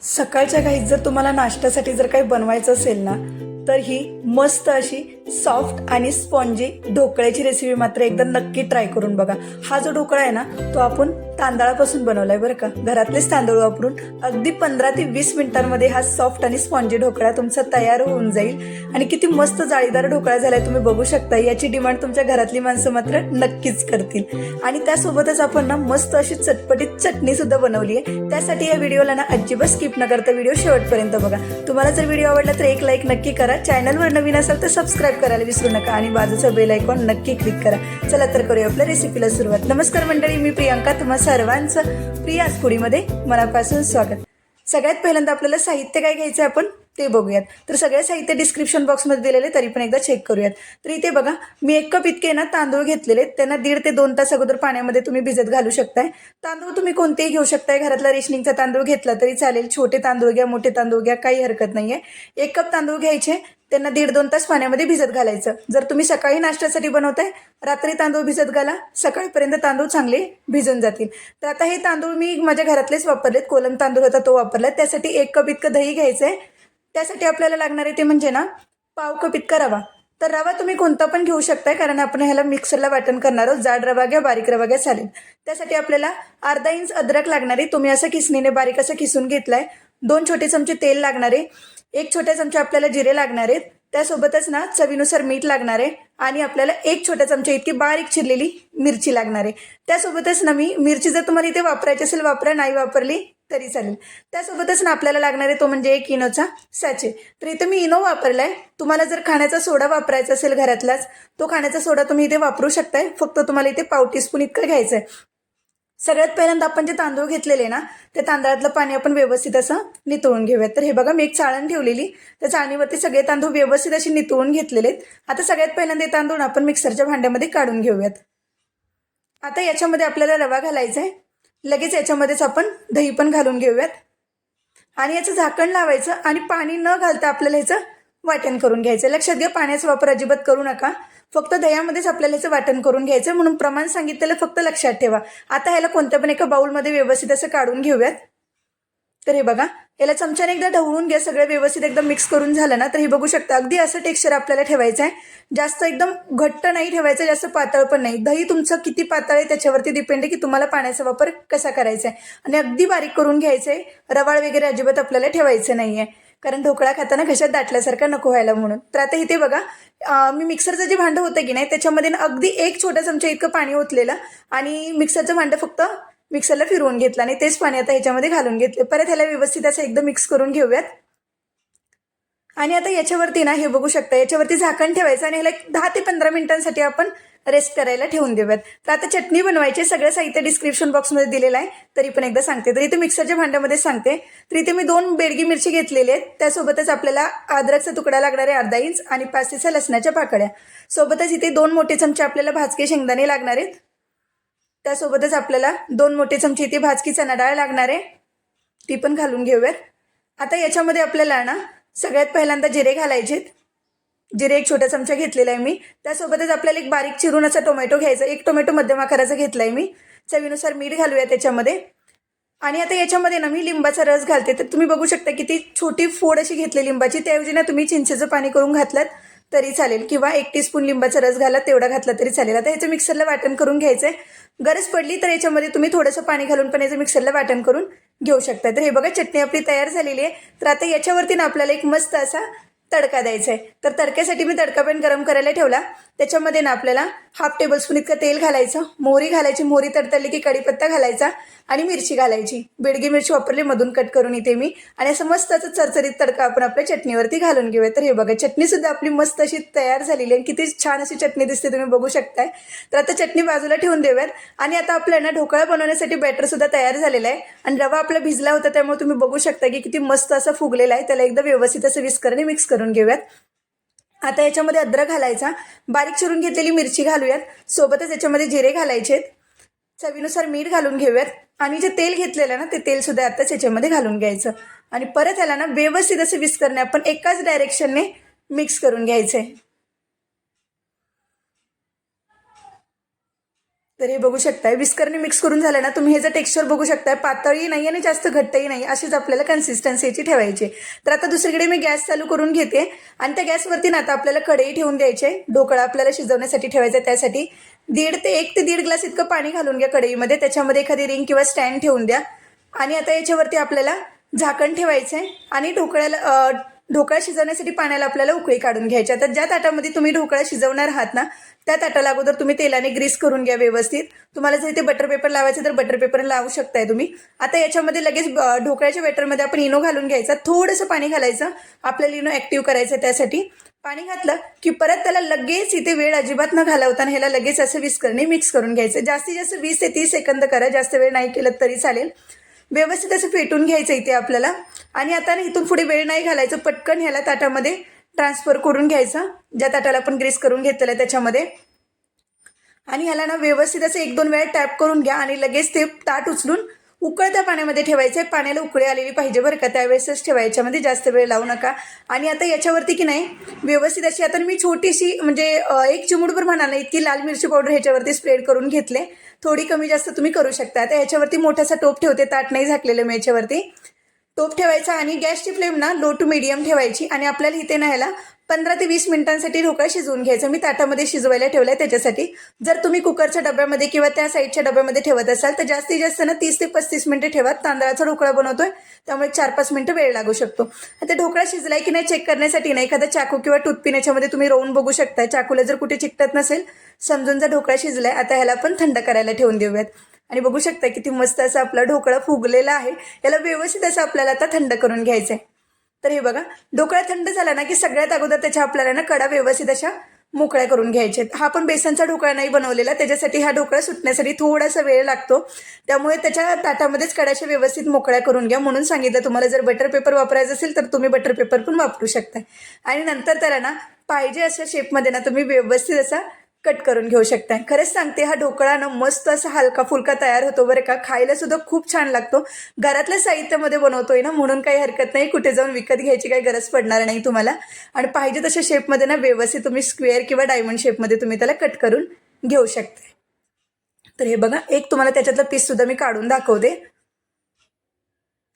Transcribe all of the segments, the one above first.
सकाळच्या घाईत जर तुम्हाला नाश्त्यासाठी जर काही बनवायचं असेल ना, तर ही मस्त अशी सॉफ्ट आणि स्पॉन्जी ढोकळ्याची रेसिपी मात्र एकदा नक्की ट्राय करून बघा. हा जो ढोकळा आहे ना, तो आपण तांदळापासून बनवलाय बरं का. घरातलेच तांदूळ वापरून अगदी 15 ते 20 मिनिटांमध्ये हा सॉफ्ट आणि स्पॉन्जी ढोकळा तुमचा तयार होऊन जाईल. आणि किती मस्त जाळीदार ढोकळा झालाय तुम्ही बघू शकता. याची डिमांड तुमच्या घरातली माणसं मात्र नक्कीच करतील. आणि त्यासोबतच आपण ना मस्त अशी चटपटीत चटणी सुद्धा बनवली आहे. त्यासाठी या व्हिडिओला ना अजिबात स्किप न करता व्हिडिओ शेवटपर्यंत बघा. तुम्हाला जर व्हिडिओ आवडला तर एक लाईक नक्की करा. चॅनलवर नवीन असाल तर सबस्क्राईब करायला विसरू नका आणि बाजूचा बेल आयकॉन नक्की क्लिक करा. चला तर करूया आपल्या रेसिपीला सुरुवात. नमस्कार मंडळी, मी प्रियांका, तुम्हा सर्वांचं प्रियाज फूडीमध्ये मनापासून स्वागत. सगळ्यात पहिल्यांदा आपल्याला साहित्य काय घ्यायचं आपण ते बघूयात. तर सगळे साहित्य डिस्क्रिप्शन बॉक्समध्ये दिलेले, तरी पण एकदा चेक करूयात. तर इथे बघा, मी 1 कप इतके ना तांदूळ घेतलेले. त्यांना 1.5 ते 2 तास अगोदर पाण्यामध्ये तुम्ही भिजत घालू शकताय. तांदूळ तुम्ही कोणतेही घेऊ शकताय. घरातला रेशनिंगचा तांदूळ घेतला तरी चालेल. छोटे तांदूळ घ्या, मोठे तांदूळ घ्या, काही हरकत नाहीये. 1 कप तांदूळ घ्यायचे, त्यांना 1.5-2 तास पाण्यामध्ये भिजत घालायचं. जर तुम्ही सकाळी नाश्त्यासाठी बनवताय, रात्री तांदूळ भिजत घाला, सकाळपर्यंत तांदूळ चांगले भिजून जातील. तर आता हे तांदूळ मी माझ्या घरातलेच वापरलेत. कोलम तांदूळ होता तो वापरलाय. त्यासाठी 1 कप इतकं दही घ्यायचंय. त्यासाठी आपल्याला लागणार आहे ते म्हणजे ना पाव कप इतका रवा. तर रवा तुम्ही कोणता पण घेऊ शकताय, कारण आपण ह्याला मिक्सरला वाटण करणार आहोत. जाड रवा घ्या, बारीक रवा घ्या, चालेल. त्यासाठी आपल्याला अर्धा इंच अद्रक लागणार आहे. तुम्ही असं किसणीने बारीक असं किसून घेतलाय. 2 छोटे चमचे तेल लागणार आहे. 1 छोटा चमचा आपल्याला जिरे लागणार आहेत. त्यासोबतच ना चवीनुसार मीठ लागणार आहे. आणि आपल्याला 1 छोटा चमचा इतकी बारीक चिरलेली मिरची लागणार आहे. त्यासोबतच ना मिरची जर तुम्हाला इथे वापरायची असेल वापरा, नाही वापरली तरी चालेल. त्यासोबतच ना आपल्याला लागणार आहे तो म्हणजे 1 इनोचा सॅचे. तर इथे मी इनो वापरलाय. तुम्हाला जर खाण्याचा सोडा वापरायचा असेल घरातलाच, तो खाण्याचा सोडा तुम्ही इथे वापरू शकताय. फक्त तुम्हाला इथे पाव टीस्पून इतकं घ्यायचं आहे. सगळ्यात पहिल्यांदा आपण जे तांदूळ घेतलेले ना, त्या तांदळातलं पाणी आपण व्यवस्थित असं नितळून घेऊयात. तर हे बघा, मी एक चाळण ठेवलेली, त्या चाळणीवरती सगळे तांदूळ व्यवस्थित असे नितळून घेतलेले आहेत. आता सगळ्यात पहिल्यांदा हे तांदूळ आपण मिक्सरच्या भांड्यामध्ये काढून घेऊयात. आता याच्यामध्ये आपल्याला रवा घालायचा आहे. लगेच याच्यामध्येच आपण दही पण घालून घेऊयात आणि याचं झाकण लावायचं आणि पाणी न घालता आपल्याला ह्याचं वाटण करून घ्यायचं. लक्षात घ्या, पाण्याचा वापर अजिबात करू नका. फक्त दह्यामध्येच आपल्याला ह्याचं वाटण करून घ्यायचं, म्हणून प्रमाण सांगितलेलं फक्त लक्षात ठेवा. आता ह्याला कोणत्या पण एका बाउलमध्ये व्यवस्थित असं काढून घेऊयात. तर हे बघा, याला चमच्याने एकदा ढवळून घ्या. सगळं व्यवस्थित एकदम मिक्स करून झालं ना, तर हे बघू शकता अगदी असं टेक्स्चर आपल्याला ठेवायचं आहे. जास्त एकदम घट्ट नाही ठेवायचं, जास्त पातळ पण नाही. दही तुमचं किती पातळ आहे त्याच्यावरती डिपेंड आहे की तुम्हाला पाण्याचा वापर कसा करायचा आहे. आणि अगदी बारीक करून घ्यायचं आहे. रवाळ वगैरे अजिबात आपल्याला ठेवायचं नाहीये, कारण ढोकळा खाताना घशात दाटल्यासारखा नको व्हायला म्हणून. तर आता इथे बघा, मी मिक्सरचं जे भांडं होतं की नाही, त्याच्यामध्ये अगदी 1 छोटा चमचा इतकं पाणी ओतलेलं आणि मिक्सरचं भांडं फक्त मिक्सरला फिरवून घेतलं आणि तेच पाणी आता ह्याच्यामध्ये घालून घेतले. परत ह्याला व्यवस्थित असं एकदम मिक्स करून घेऊयात. आणि आता याच्यावरती ना, हे बघू शकता, याच्यावरती झाकण ठेवायचं आणि ह्याला 10 ते 15 मिनिटांसाठी आपण रेस्ट करायला ठेवून देऊयात. तर आता चटणी बनवायची. सगळं साहित्य डिस्क्रिप्शन बॉक्समध्ये दिलेलं आहे, तरी पण एकदा सांगते. तर इथे मिक्सरच्या भांड्यामध्ये सांगते. तर इथे मी 2 बेडगी मिरची घेतलेली आहेत. त्यासोबतच आपल्याला अद्रकचा तुकडा लागणार आहे अर्धा इंच आणि 5 ते 6 लसणाच्या पाकळ्या. सोबतच इथे 2 मोठे चमचे आपल्याला भाजके शेंगदाणे लागणार आहेत. त्यासोबतच आपल्याला 2 मोठे चमचे इथे भाजकी चणा डाळ लागणार आहे, ती पण घालून घेऊयात. आता याच्यामध्ये आपल्याला ना सगळ्यात पहिल्यांदा जिरे घालायचे. जिरे 1 छोटा चमचा घेतलेला आहे मी. त्यासोबतच आपल्याला एक बारीक चिरून असा टोमॅटो घ्यायचा. 1 टोमॅटो मध्यम आकाराचा घेतलाय मी. चवीनुसार मीठ घालूया त्याच्यामध्ये. आणि आता याच्यामध्ये ना मी लिंबाचा रस घालते. तर तुम्ही बघू शकता की ती छोटी फोड अशी घेतली लिंबाची. त्याऐवजी ना तुम्ही चिंचेचं पाणी करून घातलात तरी चालेल, किंवा 1 टीस्पून लिंबाचा रस घाला, तेवढा घातला तरी चालेल. आता ह्याचं मिक्सरला वाटण करून घ्यायचंय. गरज पडली तर याच्यामध्ये तुम्ही थोडंसं पाणी घालून पण याचं मिक्सरला वाटण करून घेऊ शकता. तर हे बघा, चटणी आपली तयार झालेली आहे. तर आता याच्यावरती ना आपल्याला एक मस्त असा तडका द्यायचा आहे. तर तडक्यासाठी मी तडका पण गरम करायला ठेवला. त्याच्यामध्ये ना आपल्याला 1/2 टेबलस्पून इतकं तेल घालायचं, मोहरी घालायची, मोहरी तडतडली की कढीपत्ता घालायचा आणि मिरची घालायची. बेडगी मिरची वापरली मधून कट करून इथे मी. आणि असं मस्त असं चरचरीत तडका आपण आपल्या चटणीवरती घालून घेऊया. तर हे बघा, चटणी सुद्धा आपली मस्त अशी तयार झालेली आहे. किती छान अशी चटणी दिसते, तुम्ही बघू शकताय. तर आता चटणी बाजूला ठेवून देऊयात. आणि आता आपल्याला ढोकळा बनवण्यासाठी बॅटर सुद्धा तयार झालेला आहे. आणि रवा आपला भिजला होता, त्यामुळे तुम्ही बघू शकता की किती मस्त असं फुगलेला आहे. त्याला एकदा व्यवस्थित असं विस्करने मिक्स करून घेऊयात. आता याच्यामध्ये अद्रक घालायचा, बारीक चिरून घेतलेली मिरची घालूयात. सोबतच याच्यामध्ये जिरे घालायचे, चवीनुसार मीठ घालून घेऊयात. आणि जे तेल घेतलेलं ना, ते तेल सुद्धा आताच याच्यामध्ये घालून घ्यायचं. आणि परत याला ना व्यवस्थित असं विस्करणे आपण एकाच डायरेक्शनने मिक्स करून घ्यायचंय. तर हे बघू शकताय विस्करने मिक्स करून झालं ना, तुम्ही हे जर टेक्स्चर बघू शकताय, पातळही नाही आणि जास्त घट्टही नाही, अशीच आपल्याला कन्सिस्टन्सीची ठेवायची. तर आता दुसरीकडे मी गॅस चालू करून घेते आणि त्या गॅसवरती ना आता आपल्याला कढई ठेवून द्यायची. ढोकळा आपल्याला शिजवण्यासाठी ठेवायचा आहे. त्यासाठी 1 ते 1.5 ग्लास इतकं पाणी घालून घ्या कढईमध्ये. त्याच्यामध्ये एखादी रिंग किंवा स्टँड ठेवून द्या आणि आता याच्यावरती आपल्याला झाकण ठेवायचं आहे आणि ढोकळा शिजवण्यासाठी पाण्याला आपल्याला उकळी काढून घ्यायची. तर ज्या ताटामध्ये तुम्ही ढोकळा शिजवणार आहात ना, त्या ताटाला अगोदर तुम्ही तेलाने ग्रीस करून घ्या व्यवस्थित. तुम्हाला जर इथे बटर पेपर लावायचं तर बटर पेपर लावू शकताय तुम्ही. आता याच्यामध्ये लगेच ढोकळ्याच्या बॅटरमध्ये आपण इनो घालून घ्यायचा. थोडंसं पाणी घालायचं, आपल्याला इनो ॲक्टिव्ह करायचं. त्यासाठी पाणी घातलं की परत त्याला लगेच इथे वेळ अजिबात न घालवताना ह्याला लगेच असं विस्करने मिक्स करून घ्यायचं. जास्तीत जास्त 20 ते 30 सेकंद करा, जास्त वेळ नाही केलं तरी चालेल. व्यवस्थित असं फेटून घ्यायचं इथे आपल्याला. आणि आता इथून पुढे वेळ नाही घालायचं, पटकन ह्याला ताटामध्ये ट्रान्सफर करून घ्यायचं, ज्या ताटाला आपण ग्रीस करून घेतलेलं आहे त्याच्यामध्ये. आणि ह्याला ना व्यवस्थित असं 1-2 वेळा टॅप करून घ्या आणि लगेच ते ताट उचलून उकळत्या पाण्यामध्ये ठेवायचं आहे. पाण्याला उकळी आलेली पाहिजे बरं का, त्यावेळेसच ठेवायच्या, मध्ये जास्त वेळ लावू नका. आणि आता याच्यावरती की नाही व्यवस्थित अशी, आता मी छोटीशी म्हणजे 1 चिमूटभर म्हणाल ना इतकी लाल मिरची पावडर ह्याच्यावरती स्प्रेड करून घेतले. थोडी कमी जास्त तुम्ही करू शकता. आता ह्याच्यावरती मोठासा टोप ठेवते, ताट नाही झाकलेलं मी याच्यावरती. टोप ठेवायचा आणि गॅसची फ्लेम ना लो टू मीडियम ठेवायची. आणि आपल्याला इथे ना ह्याला 15 ते 20 मिनिटांसाठी ढोकळा शिजवून घ्यायचा. मी ताटामध्ये शिजवायला ठेवलं आहे त्याच्यासाठी. जर तुम्ही कुकरच्या डब्यामध्ये किंवा त्या साईडच्या डब्यामध्ये ठेवत असाल तर जास्तीत जास्त ना 30 ते 35 मिनिटं ठेवा. तांदळाचा ढोकळा बनवतोय त्यामुळे 4-5 मिनिटं वेळ लागू शकतो. आता ढोकळा शिजलाय की नाही चेक करण्यासाठी ना एखादा चाकू किंवा टूथपिन याच्यामध्ये तुम्ही रोवून बघू शकता. चाकूला जर कुठे चिकटत नसेल समजून जर ढोकळा शिजलाय. आता ह्याला आपण थंड करायला ठेवून देऊयात. आणि बघू शकता किती मस्त असा आपला ढोकळा फुगलेला आहे. याला व्यवस्थित असं आपल्याला आता थंड करून घ्यायचं आहे. तर हे बघा ढोकळा थंड झाला ना की सगळ्यात अगोदर त्याच्या आपल्याला ना कडा व्यवस्थित अशा मोकळ्या करून घ्यायचे. हा पण बेसनचा ढोकळा नाही बनवलेला, त्याच्यासाठी हा ढोकळा सुटण्यासाठी थोडासा वेळ लागतो. त्यामुळे त्याच्या ताटामध्येच कडाच्या व्यवस्थित मोकळ्या करून घ्या. म्हणून सांगितलं तुम्हाला, जर बटर पेपर वापरायचं असेल तर तुम्ही बटर पेपर पण वापरू शकता. आणि नंतर त्याला ना पाहिजे अशा शेपमध्ये ना तुम्ही व्यवस्थित असा कट करून घेऊ शकता. खरंच सांगते हा ढोकळा ना मस्त असा हलका फुलका तयार होतो बरं का. खायला सुद्धा खूप छान लागतो. घरातल्या साहित्यामध्ये बनवतोय ना म्हणून काही हरकत नाही, कुठे जाऊन विकत घ्यायची काही गरज पडणार नाही तुम्हाला. आणि पाहिजे तशा शेपमध्ये ना व्यवस्थित तुम्ही स्क्वेअर किंवा डायमंड शेपमध्ये तुम्ही त्याला कट करून घेऊ शकता. तर हे बघा एक तुम्हाला त्याच्यातलं पीस सुद्धा मी काढून दाखवते.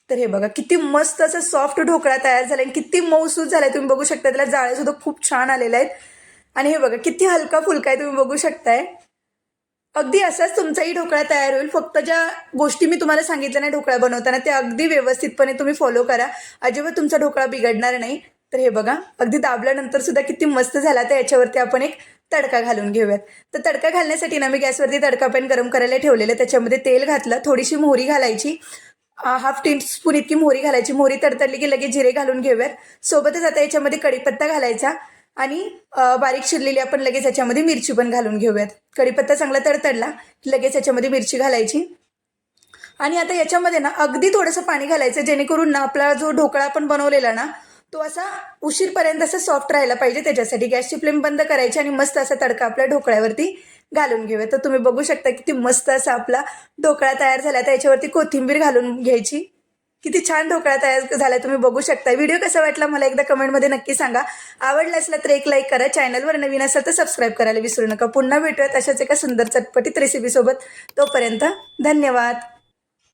तर हे बघा किती मस्त असं सॉफ्ट ढोकळा तयार झालाय, किती मऊसूद झालाय. तुम्ही बघू शकता त्याला जाळे सुद्धा खूप छान आलेले आहेत. आणि हे बघा किती हलका फुलका आहे, तुम्ही बघू शकताय. अगदी असाच तुमचाही ढोकळा तयार होईल. फक्त ज्या गोष्टी मी तुम्हाला सांगितल्या नाही ढोकळा बनवताना त्या अगदी व्यवस्थितपणे तुम्ही फॉलो करा, अजिबात तुमचा ढोकळा बिघडणार नाही. तर हे बघा अगदी दाबल्यानंतर सुद्धा किती मस्त झाला. तर याच्यावरती आपण एक तडका घालून घेऊयात. तर तडका घालण्यासाठी ना मी गॅसवरती तडका पॅन गरम करायला ठेवलेलं. त्याच्यामध्ये तेल घातलं, थोडीशी मोहरी घालायची, 1/2 टीस्पून इतकी मोहरी घालायची. मोहरी तडतडली की लगेच जिरे घालून घेऊयात. सोबतच आता याच्यामध्ये कढीपत्ता घालायचा आणि बारीक चिरलेली आपण लगेच याच्यामध्ये मिरची पण घालून घेऊयात. कढीपत्ता चांगला तडतडला लगेच याच्यामध्ये मिरची घालायची. आणि आता याच्यामध्ये ना अगदी थोडंसं पाणी घालायचं, जेणेकरून ना आपला जो ढोकळा आपण बनवलेला ना तो असा उशीरपर्यंत असा सॉफ्ट राहायला पाहिजे. त्याच्यासाठी गॅसची फ्लेम बंद करायची आणि मस्त असा तडका आपल्या ढोकळ्यावरती घालून घेऊया. तर तुम्ही बघू शकता किती मस्त असा आपला ढोकळा तयार झाला. तर याच्यावरती कोथिंबीर घालून घ्यायची. किती छान ढोकळा तयार झाला तुम्ही बघू शकता. व्हिडिओ कसा वाटला मला एकदा कमेंटमध्ये नक्की सांगा. आवडला असला तर एक लाईक करा. चॅनलवर नवीन असेल तर सबस्क्राईब करायला विसरू नका. पुन्हा भेटूयात अशाच एका सुंदर चटपटीत रेसिपीसोबत. तोपर्यंत धन्यवाद.